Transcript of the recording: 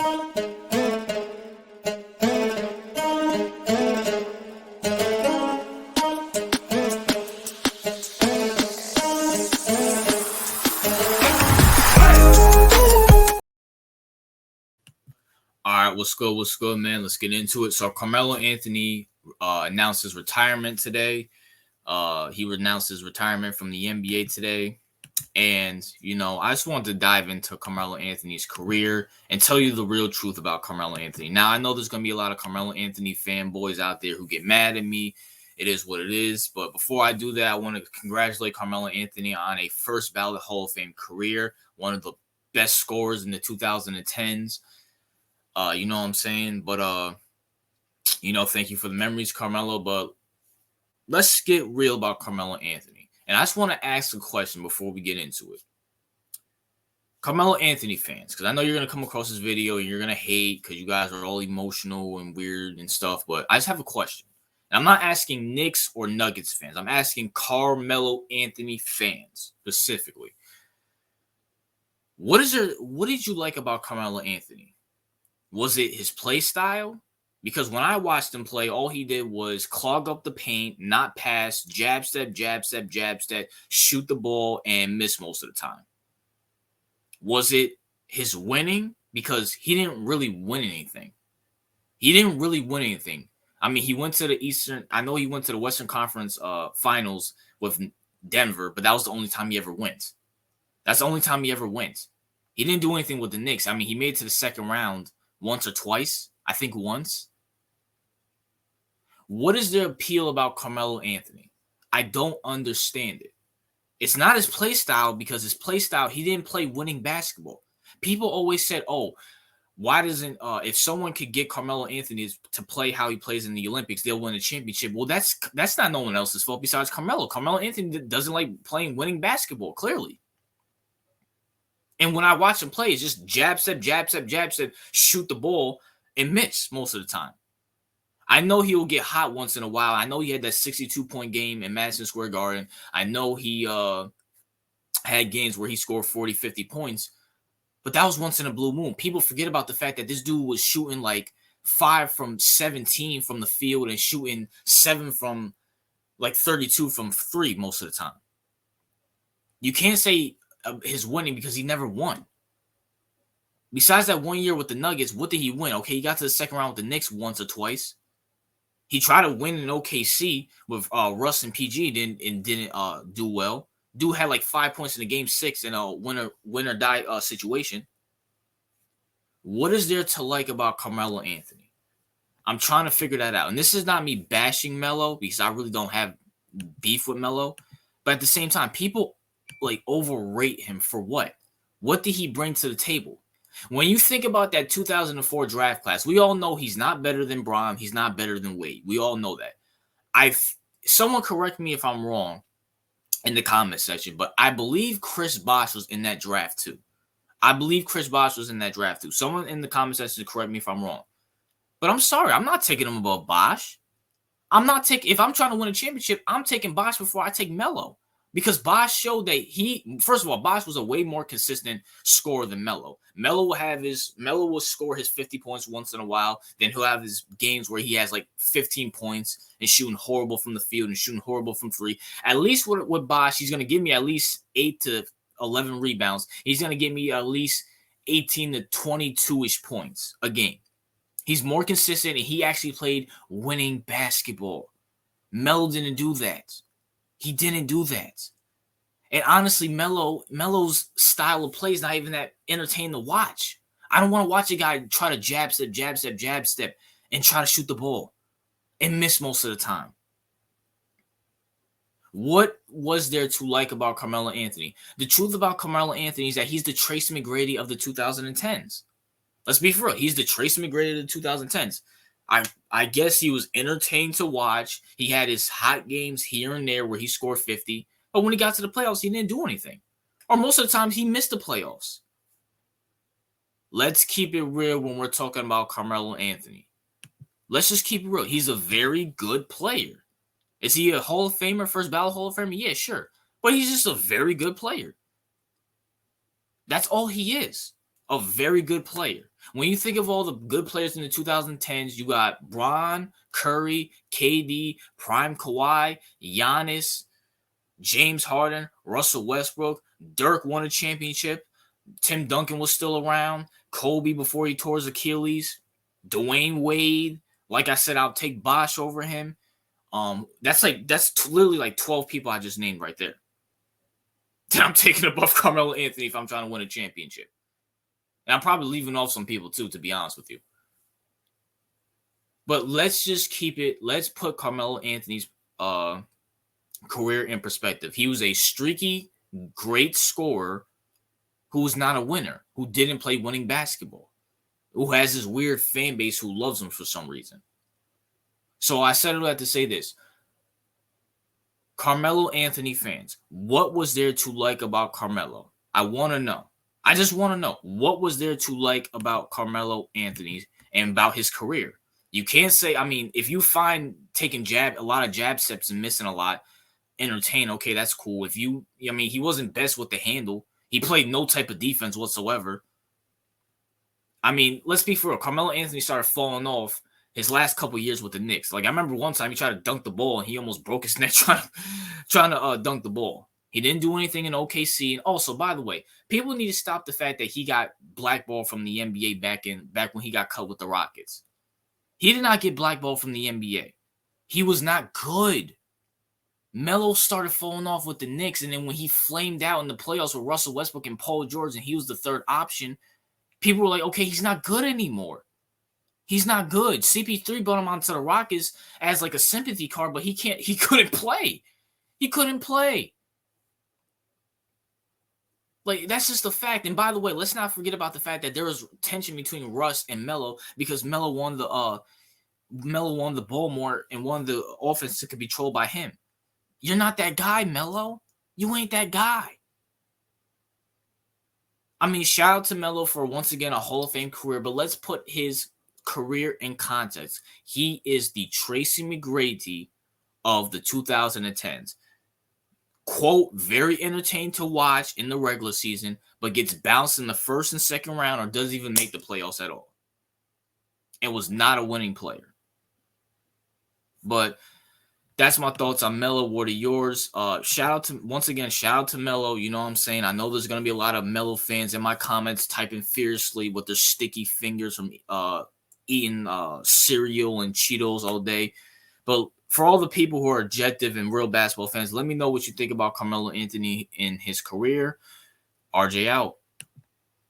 All right, what's good? What's good, man? Let's get into it. So Carmelo Anthony announced his retirement today. He announced his retirement from the NBA today. And, I just wanted to dive into Carmelo Anthony's career and tell you the real truth about Carmelo Anthony. Now, I know there's going to be a lot of Carmelo Anthony fanboys out there who get mad at me. It is what it is. But before I do that, I want to congratulate Carmelo Anthony on a first ballot Hall of Fame career, one of the best scorers in the 2010s. You know what I'm saying? But, thank you for the memories, Carmelo. But let's get real about Carmelo Anthony. And I just want to ask a question before we get into it. Carmelo Anthony fans, because I know you're going to come across this video and you're going to hate because you guys are all emotional and weird and stuff. But I just have a question. And I'm not asking Knicks or Nuggets fans. I'm asking Carmelo Anthony fans specifically. What did you like about Carmelo Anthony? Was it his play style? Because when I watched him play, all he did was clog up the paint, not pass, jab step, shoot the ball, and miss most of the time. Was it his winning? Because he didn't really win anything. I mean, he went to the Western Conference Finals with Denver, but that was the only time he ever went. He didn't do anything with the Knicks. I mean, he made it to the second round once or twice. I think once. What is the appeal about Carmelo Anthony? I don't understand it. It's not his play style, because his play style, he didn't play winning basketball. People always said, why doesn't if someone could get Carmelo Anthony to play how he plays in the Olympics, they'll win a championship. Well, that's not no one else's fault besides Carmelo. Carmelo Anthony doesn't like playing winning basketball, clearly. And when I watch him play, it's just jab step, shoot the ball, and miss most of the time. I know he will get hot once in a while. I know he had that 62-point game in Madison Square Garden. I know he had games where he scored 40, 50 points. But that was once in a blue moon. People forget about the fact that this dude was shooting like 5 from 17 from the field and shooting 7 from like 32 from 3 most of the time. You can't say his winning because he never won. Besides that 1 year with the Nuggets, what did he win? Okay, he got to the second round with the Knicks once or twice. He tried to win in OKC with Russ and PG and didn't do well. Dude had like 5 points in the game 6 in a win or die situation. What is there to like about Carmelo Anthony? I'm trying to figure that out. And this is not me bashing Melo, because I really don't have beef with Melo. But at the same time, people like overrate him for what? What did he bring to the table? When you think about that 2004 draft class, we all know he's not better than Bron. He's not better than Wade. We all know that. Someone correct me if I'm wrong in the comment section, but I believe Chris Bosh was in that draft too. Someone in the comment section correct me if I'm wrong. But I'm sorry, I'm not taking him above Bosh. If I'm trying to win a championship, I'm taking Bosh before I take Melo. Because Bosh showed that first of all, Bosh was a way more consistent scorer than Melo. Melo will score his 50 points once in a while. Then he'll have his games where he has like 15 points and shooting horrible from the field and shooting horrible from 3. At least with Bosh, he's going to give me at least 8 to 11 rebounds. He's going to give me at least 18 to 22-ish points a game. He's more consistent, and he actually played winning basketball. Melo didn't do that. He didn't do that. And honestly, Melo's style of play is not even that entertaining to watch. I don't want to watch a guy try to jab step, and try to shoot the ball and miss most of the time. What was there to like about Carmelo Anthony? The truth about Carmelo Anthony is that he's the Tracy McGrady of the 2010s. Let's be for real. He's the Tracy McGrady of the 2010s. I guess he was entertained to watch. He had his hot games here and there where he scored 50. But when he got to the playoffs, he didn't do anything. Or most of the times, he missed the playoffs. Let's keep it real when we're talking about Carmelo Anthony. Let's just keep it real. He's a very good player. Is he a Hall of Famer, first ballot Hall of Famer? Yeah, sure. But he's just a very good player. That's all he is. A very good player. When you think of all the good players in the 2010s, you got Bron, Curry, KD, Prime Kawhi, Giannis, James Harden, Russell Westbrook, Dirk won a championship. Tim Duncan was still around. Kobe before he tore his Achilles. Dwayne Wade. Like I said, I'll take Bosh over him. That's literally like 12 people I just named right there that I'm taking above Carmelo Anthony if I'm trying to win a championship. And I'm probably leaving off some people too, to be honest with you. But let's put Carmelo Anthony's career in perspective. He was a streaky, great scorer who was not a winner, who didn't play winning basketball, who has this weird fan base who loves him for some reason. So I said all that to say this. Carmelo Anthony fans, what was there to like about Carmelo? I want to know. I just want to know, what was there to like about Carmelo Anthony and about his career? You can't say, I mean, if you find taking a lot of jab steps and missing a lot, entertain, okay, that's cool. He wasn't best with the handle. He played no type of defense whatsoever. I mean, let's be for real. Carmelo Anthony started falling off his last couple years with the Knicks. Like, I remember one time he tried to dunk the ball and he almost broke his neck trying to dunk the ball. He didn't do anything in OKC. And also, by the way, people need to stop the fact that he got blackballed from the NBA back when he got cut with the Rockets. He did not get blackballed from the NBA. He was not good. Melo started falling off with the Knicks, and then when he flamed out in the playoffs with Russell Westbrook and Paul George, and he was the third option, people were like, okay, he's not good anymore. He's not good. CP3 brought him onto the Rockets as like a sympathy card, but he couldn't play. He couldn't play. Like, that's just a fact. And by the way, let's not forget about the fact that there was tension between Russ and Melo because Melo won the ball more and won the offense that could be controlled by him. You're not that guy, Melo. You ain't that guy. I mean, shout out to Melo for once again a Hall of Fame career, but let's put his career in context. He is the Tracy McGrady of the 2010s. Quote, very entertaining to watch in the regular season, but gets bounced in the first and second round or doesn't even make the playoffs at all. And was not a winning player. But that's my thoughts on Melo. What are yours? Shout out to Melo. You know what I'm saying? I know there's going to be a lot of Melo fans in my comments typing fiercely with their sticky fingers from eating cereal and Cheetos all day. But for all the people who are objective and real basketball fans, let me know what you think about Carmelo Anthony in his career. RJ out.